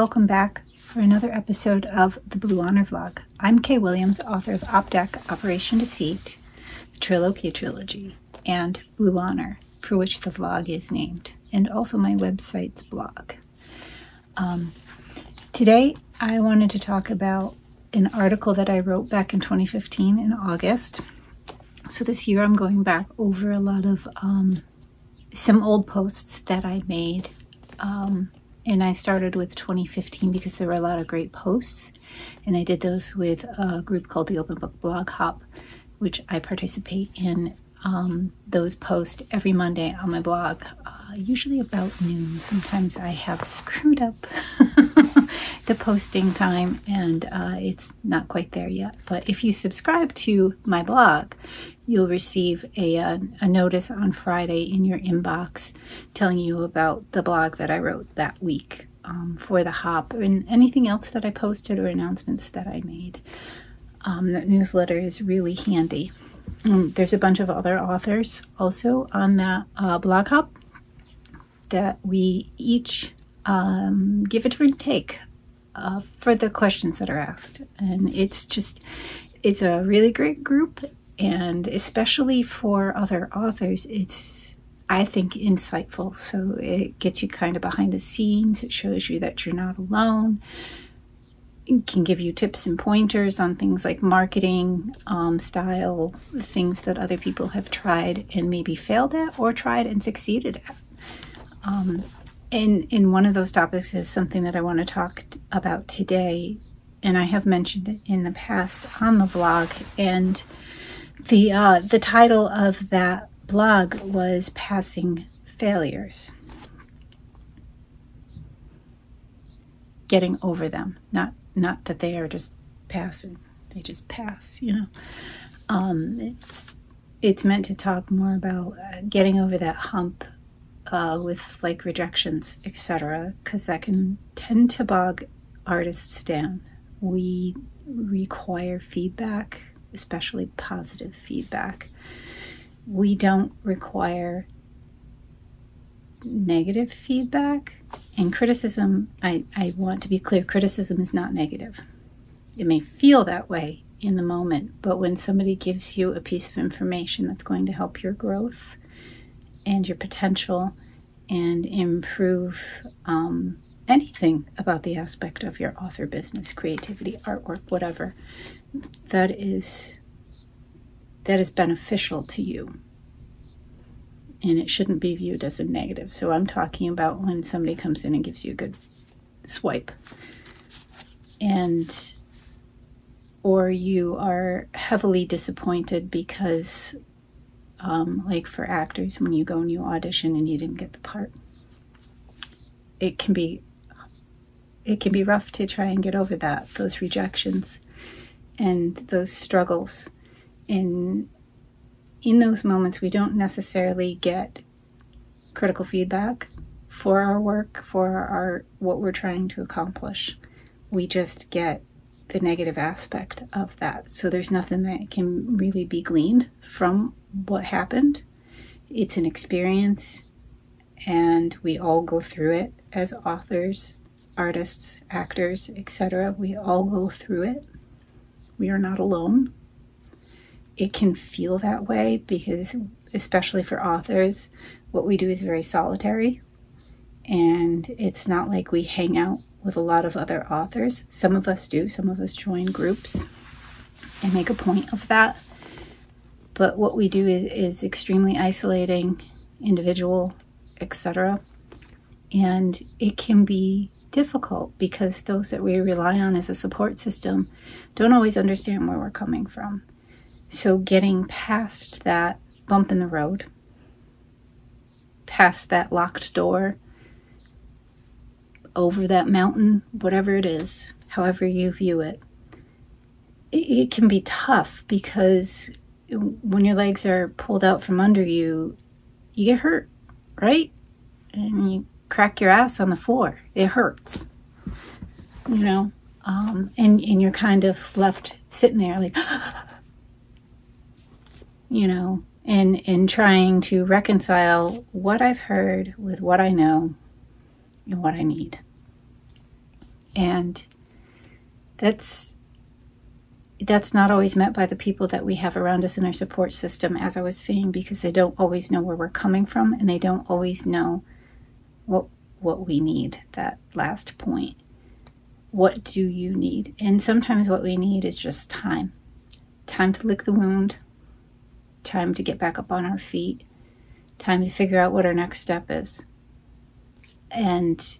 welcome back for another episode of the Blue Honor Vlog. I'm Kay Williams, author of op-dec, Operation Deceit, the Trilogy Trilogy, and Blue Honor, for which the vlog is named, and also my website's blog. Today, I wanted to talk about an article that I wrote back in 2015 in August. So this year I'm going back over a lot of some old posts that I made. And I started with 2015 because there were a lot of great posts. And I did those with a group called the Open Book Blog Hop, which I participate in those posts every Monday on my blog, usually about noon. Sometimes I have screwed up the posting time and it's not quite there yet. But if you subscribe to my blog, you'll receive a notice on Friday in your inbox telling you about the blog that I wrote that week for the Hop and anything else that I posted or announcements that I made. That newsletter is really handy. There's a bunch of other authors also on that blog Hop that we each give a different take for the questions that are asked. And it's a really great group. And especially for other authors, it's, I think, insightful. So it gets you kind of behind the scenes. It shows you that you're not alone. It can give you tips and pointers on things like marketing, style, things that other people have tried and maybe failed at or tried and succeeded at. And one of those topics is something that I want to talk about today. And I have mentioned it in the past on the blog. And the title of that blog was Passing Failures. Getting over them. Not that they are just passing. They just pass, you know. It's meant to talk more about getting over that hump with like rejections, etc. Because that can tend to bog artists down. We require feedback, especially positive feedback. We don't require negative feedback. And criticism, I want to be clear, criticism is not negative. It may feel that way in the moment, but when somebody gives you a piece of information that's going to help your growth and your potential and improve anything about the aspect of your author business, creativity, artwork, whatever, that is beneficial to you. And it shouldn't be viewed as a negative. So I'm talking about when somebody comes in and gives you a good swipe. Or you are heavily disappointed because, like for actors, when you go and you audition and you didn't get the part, it can be rough to try and get over those rejections and those struggles. In those moments, we don't necessarily get critical feedback for our work, for what we're trying to accomplish. We just get the negative aspect of that. So there's nothing that can really be gleaned from what happened. It's an experience, and we all go through it as authors, artists, actors, etc. We all go through it. We are not alone. It can feel that way because, especially for authors, what we do is very solitary. And it's not like we hang out with a lot of other authors. Some of us do. Some of us join groups and make a point of that. But what we do is extremely isolating, individual, etc. And it can be difficult because those that we rely on as a support system don't always understand where we're coming from. So getting past that bump in the road, past that locked door, over that mountain, whatever it is, however you view it, it can be tough because when your legs are pulled out from under you, you get hurt, right? And you crack your ass on the floor. It hurts, you know, and you're kind of left sitting there like, you know, and trying to reconcile what I've heard with what I know and what I need. And that's not always met by the people that we have around us in our support system, as I was saying, because they don't always know where we're coming from, and they don't always know what we need. That last point. What do you need? And sometimes what we need is just time. Time to lick the wound. Time to get back up on our feet. Time to figure out what our next step is. And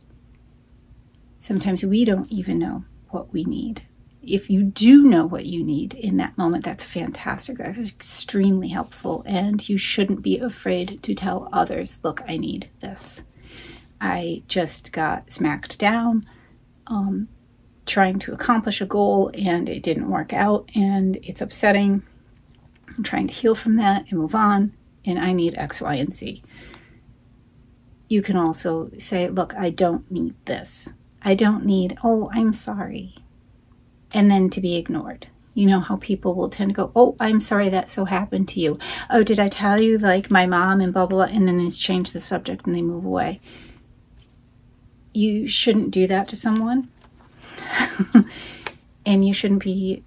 sometimes we don't even know what we need. If you do know what you need in that moment, that's fantastic. That's extremely helpful. And you shouldn't be afraid to tell others, look, I need this. I just got smacked down trying to accomplish a goal, and it didn't work out, and it's upsetting. I'm trying to heal from that and move on, and I need X, Y, and Z. You can also say, look, I don't need this. I don't need, oh, I'm sorry. And then to be ignored. You know how people will tend to go, oh, I'm sorry that so happened to you. Oh, did I tell you, like, my mom and blah, blah, blah, and then they change the subject and they move away. You shouldn't do that to someone. And you shouldn't be,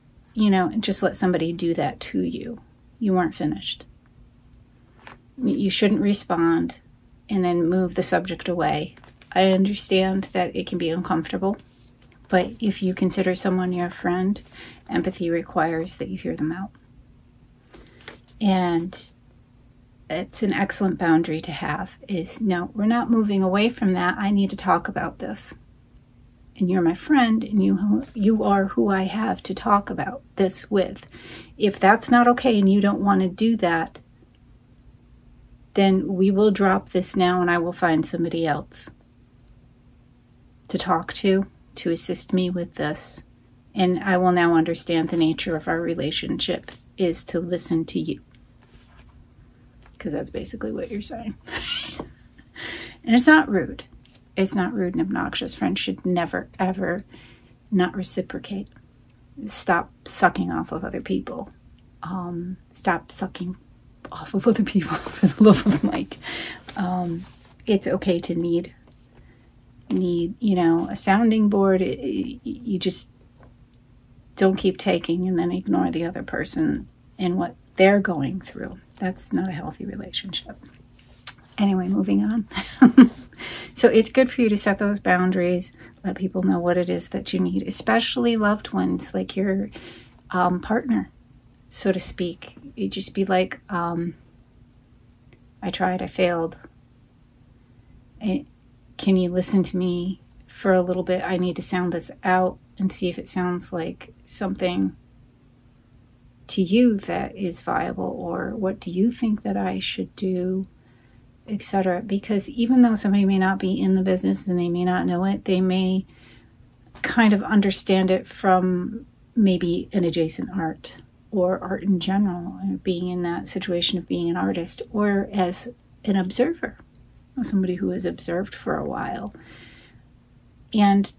just let somebody do that to you. You weren't finished. You shouldn't respond and then move the subject away. I understand that it can be uncomfortable, but if you consider someone your friend, empathy requires that you hear them out. And it's an excellent boundary to have is, no, we're not moving away from that. I need to talk about this. And you're my friend, and you are who I have to talk about this with. If that's not okay and you don't want to do that, then we will drop this now and I will find somebody else to talk to assist me with this. And I will now understand the nature of our relationship is to listen to you. Because that's basically what you're saying. And it's not rude. It's not rude and obnoxious. Friends should never, ever not reciprocate. Stop sucking off of other people. Stop sucking off of other people, for the love of Mike. It's okay to need, a sounding board. You just don't keep taking and then ignore the other person and what they're going through. That's not a healthy relationship. Anyway, moving on. So it's good for you to set those boundaries, let people know what it is that you need, especially loved ones, like your partner, so to speak. You just be like, I tried, I failed. Can you listen to me for a little bit? I need to sound this out and see if it sounds like something to you that is viable, or what do you think that I should do, etc. Because even though somebody may not be in the business and they may not know it, they may kind of understand it from maybe an adjacent art or art in general, being in that situation of being an artist, or as an observer, somebody who has observed for a while. And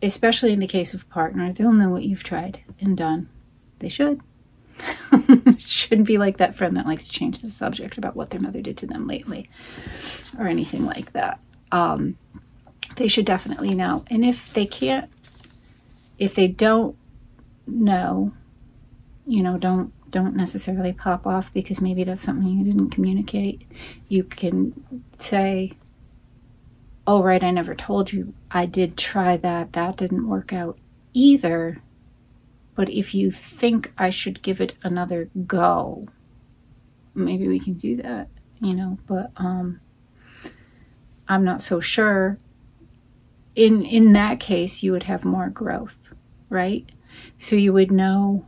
especially in the case of a partner, they'll know what you've tried and done. They should. Shouldn't be like that friend that likes to change the subject about what their mother did to them lately or anything like that. They should definitely know. And if they don't know, don't necessarily pop off, because maybe that's something you didn't communicate. You can say, oh, right, I never told you. I did try that. That didn't work out either. But if you think I should give it another go, maybe we can do that, but I'm not so sure. In that case, you would have more growth, right? So you would know,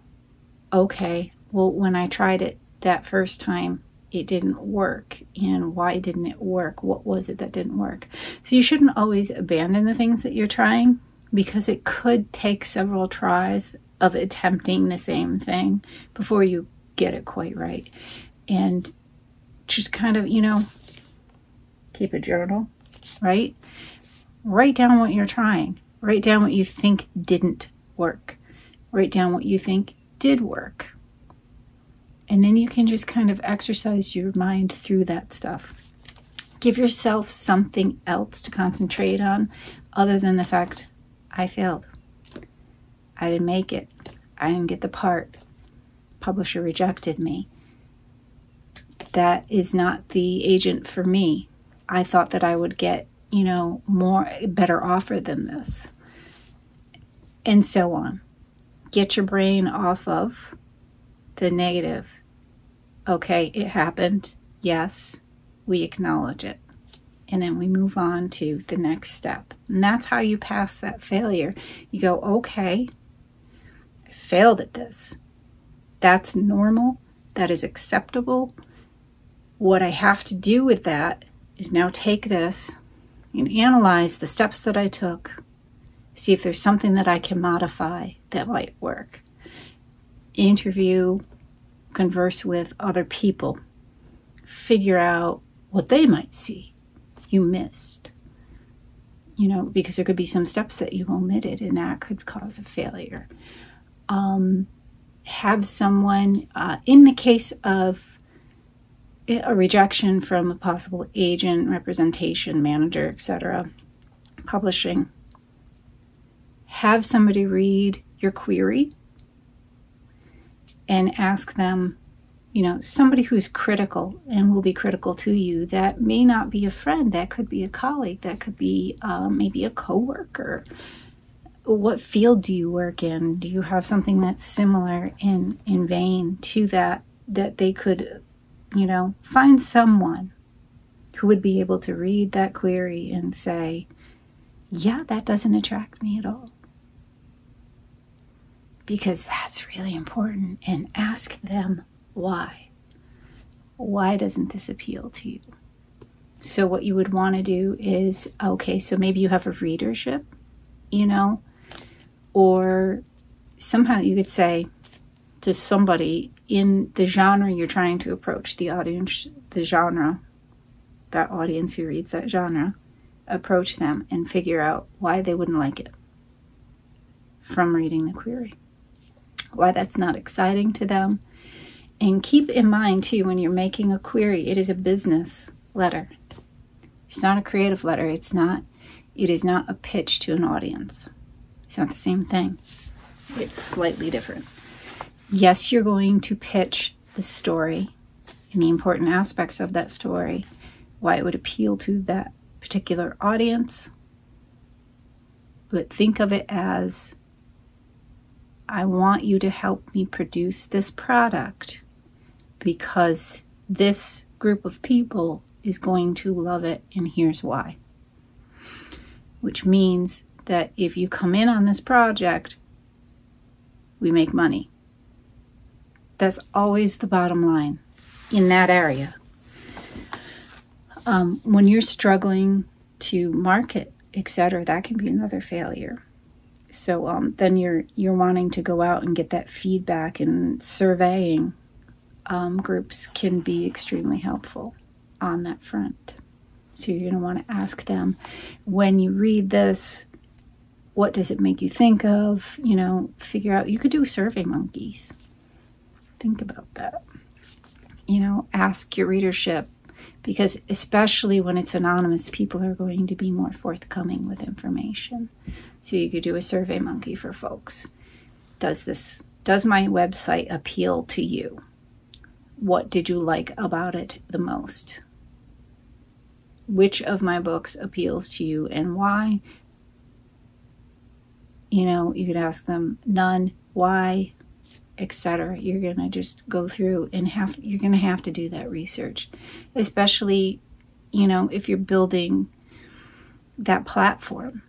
okay, well, when I tried it that first time, it didn't work. And why didn't it work? What was it that didn't work? So you shouldn't always abandon the things that you're trying, because it could take several tries of attempting the same thing before you get it quite right. And just kind of, keep a journal, right? Write down what you're trying. Write down what you think didn't work. Write down what you think did work. And then you can just kind of exercise your mind through that stuff. Give yourself something else to concentrate on other than the fact, I failed. I didn't make it. I didn't get the part. Publisher rejected me. That is not the agent for me. I thought that I would get, better offer than this. And so on. Get your brain off of the negative. Okay, it happened. Yes, we acknowledge it. And then we move on to the next step. And that's how you pass that failure. You go, okay, I failed at this. That's normal. That is acceptable. What I have to do with that is now take this and analyze the steps that I took. See if there's something that I can modify that might work. Interview, converse with other people. Figure out what they might see you missed. Because there could be some steps that you omitted, and that could cause a failure. Have someone, in the case of a rejection from a possible agent, representation, manager, etc., publishing, have somebody read your query and ask them, somebody who's critical and will be critical to you. That may not be a friend. That could be a colleague. That could be maybe a coworker. What field do you work in? Do you have something that's similar in vein to that they could, find someone who would be able to read that query and say, yeah, that doesn't attract me at all. Because that's really important. And ask them why. Why doesn't this appeal to you? So what you would want to do is, okay, so maybe you have a readership, or somehow you could say to somebody in the genre you're trying to approach, the audience, the genre, that audience who reads that genre, approach them and figure out why they wouldn't like it from reading the query. Why that's not exciting to them. And keep in mind, too, when you're making a query, it is a business letter. It's not a creative letter. It is not a pitch to an audience. It's not the same thing. It's slightly different. Yes, you're going to pitch the story and the important aspects of that story, why it would appeal to that particular audience. But think of it as, I want you to help me produce this product because this group of people is going to love it, and here's why. Which means that if you come in on this project, we make money. That's always the bottom line in that area. When you're struggling to market, etc., that can be another failure. So then you're wanting to go out and get that feedback, and surveying groups can be extremely helpful on that front. So you're going to want to ask them, when you read this, what does it make you think of? Figure out. You could do Survey Monkeys. Think about that. Ask your readership, because especially when it's anonymous, people are going to be more forthcoming with information. So you could do a Survey Monkey for folks. Does my website appeal to you? What did you like about it the most? Which of my books appeals to you and why? You could ask them none, why, etc. You're going to just go through and you're going to have to do that research, especially, if you're building that platform.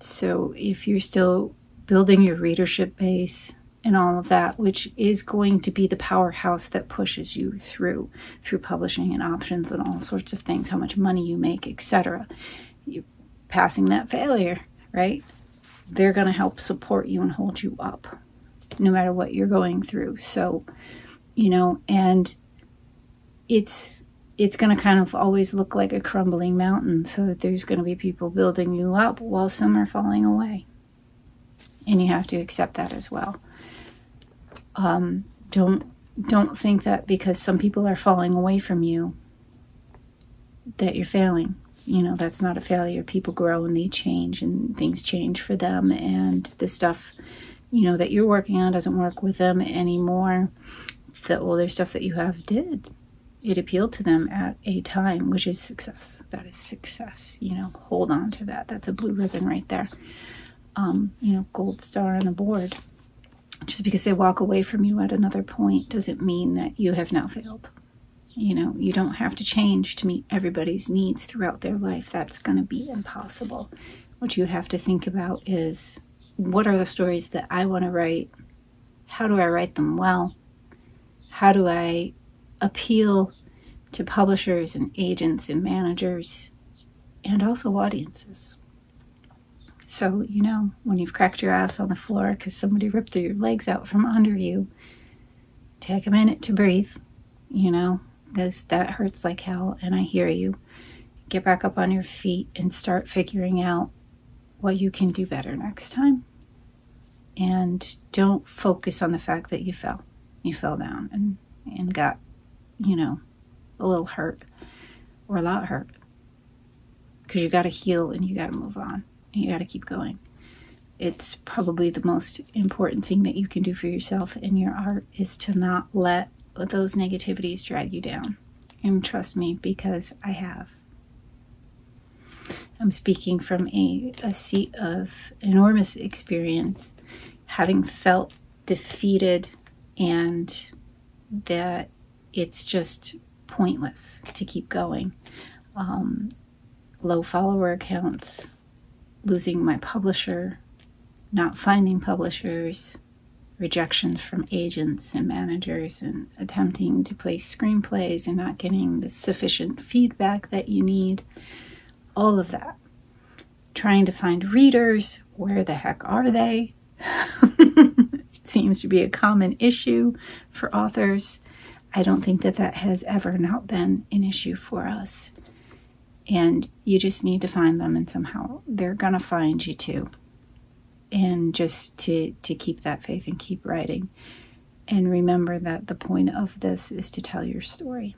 So if you're still building your readership base and all of that, which is going to be the powerhouse that pushes you through publishing and options and all sorts of things, how much money you make, etc. You're passing that failure, right? They're going to help support you and hold you up no matter what you're going through. So, and it's going to kind of always look like a crumbling mountain. So there's going to be people building you up while some are falling away. And you have to accept that as well. Don't think that because some people are falling away from you that you're failing. You know, that's not a failure. People grow and they change and things change for them. And the stuff, you know, that you're working on doesn't work with them anymore. The older stuff that you have did. It appealed to them at a time, which is success. That is success. You know, hold on to that. That's a blue ribbon right there. You know, gold star on the board. Just because they walk away from you at another point doesn't mean that you have now failed. You know, you don't have to change to meet everybody's needs throughout their life. That's going to be impossible. What you have to think about is, what are the stories that I want to write? How do I write them well? How do I appeal to publishers and agents and managers and also audiences? So, you know, when you've cracked your ass on the floor because somebody ripped your legs out from under you, take a minute to breathe, you know, because that hurts like hell, and I hear you. Get back up on your feet and start figuring out what you can do better next time. And don't focus on the fact that you fell. You fell down and got, you know, a little hurt or a lot hurt. Because you got to heal and you got to move on. And you got to keep going. It's probably the most important thing that you can do for yourself in your art is to not let those negativities drag you down. And trust me, because I have. I'm speaking from a seat of enormous experience, having felt defeated and that it's just pointless to keep going. Low follower counts, losing my publisher, not finding publishers, rejection from agents and managers, and attempting to place screenplays and not getting the sufficient feedback that you need. All of that. Trying to find readers. Where the heck are they? It seems to be a common issue for authors. I don't think that that has ever not been an issue for us. And you just need to find them, and somehow they're going to find you too. And just to keep that faith and keep writing. And remember that the point of this is to tell your story.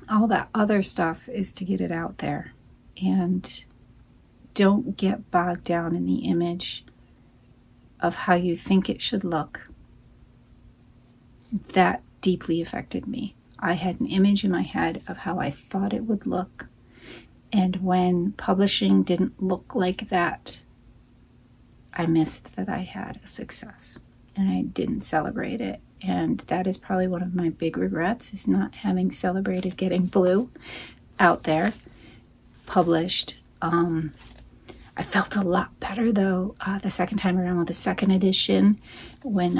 All that other stuff is to get it out there. And don't get bogged down in the image of how you think it should look. That deeply affected me. I had an image in my head of how I thought it would look. And when publishing didn't look like that, I missed that I had a success. And I didn't celebrate it. And that is probably one of my big regrets, is not having celebrated getting Blue out there, published. I felt a lot better, though, the second time around with the second edition, when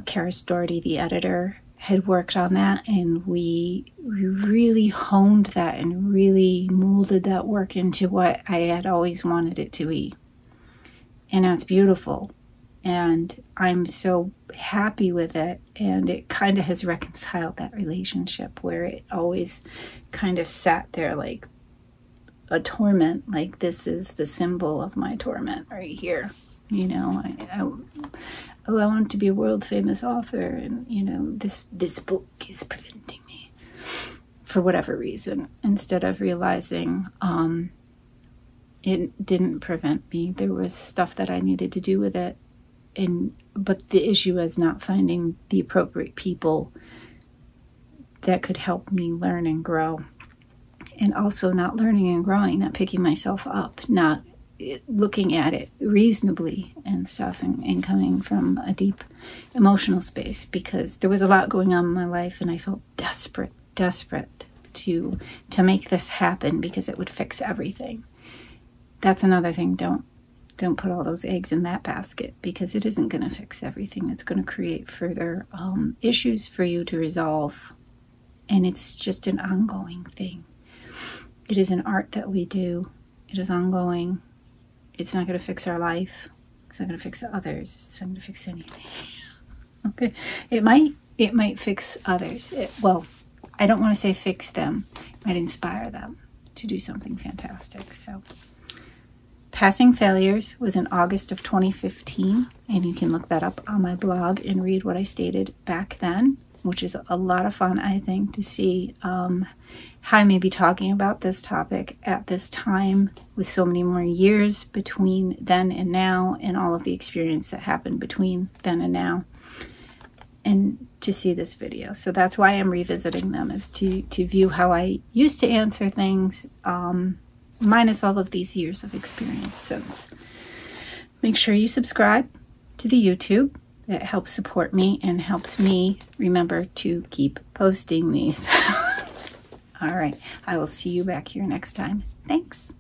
Karis Doherty, the editor, had worked on that, and we really honed that and really molded that work into what I had always wanted it to be. And now it's beautiful, and I'm so happy with it, and it kind of has reconciled that relationship where it always kind of sat there like a torment, like this is the symbol of my torment right here. You know, I want to be a world famous author, and you know, this book is preventing me for whatever reason, instead of realizing it didn't prevent me. There was stuff that I needed to do with it, but the issue is not finding the appropriate people that could help me learn and grow. And also not learning and growing, not picking myself up, not looking at it reasonably and stuff, and coming from a deep emotional space, because there was a lot going on in my life and I felt desperate to make this happen because it would fix everything. That's another thing. Don't put all those eggs in that basket, because it isn't going to fix everything. It's going to create further issues for you to resolve, and it's just an ongoing thing. It is an art that we do. It is ongoing. It's not going to fix our life. It's not going to fix others. It's not going to fix anything. Okay, it might fix others. Well, I don't want to say fix them. It might inspire them to do something fantastic. So, Passing Failures was in August of 2015, and you can look that up on my blog and read what I stated back then. which is a lot of fun, I think, to see how I may be talking about this topic at this time with so many more years between then and now, and all of the experience that happened between then and now, and to see this video. So that's why I'm revisiting them, is to view how I used to answer things, minus all of these years of experience since. Make sure you subscribe to the YouTube. It helps support me and helps me remember to keep posting these. All right, I will see you back here next time. Thanks.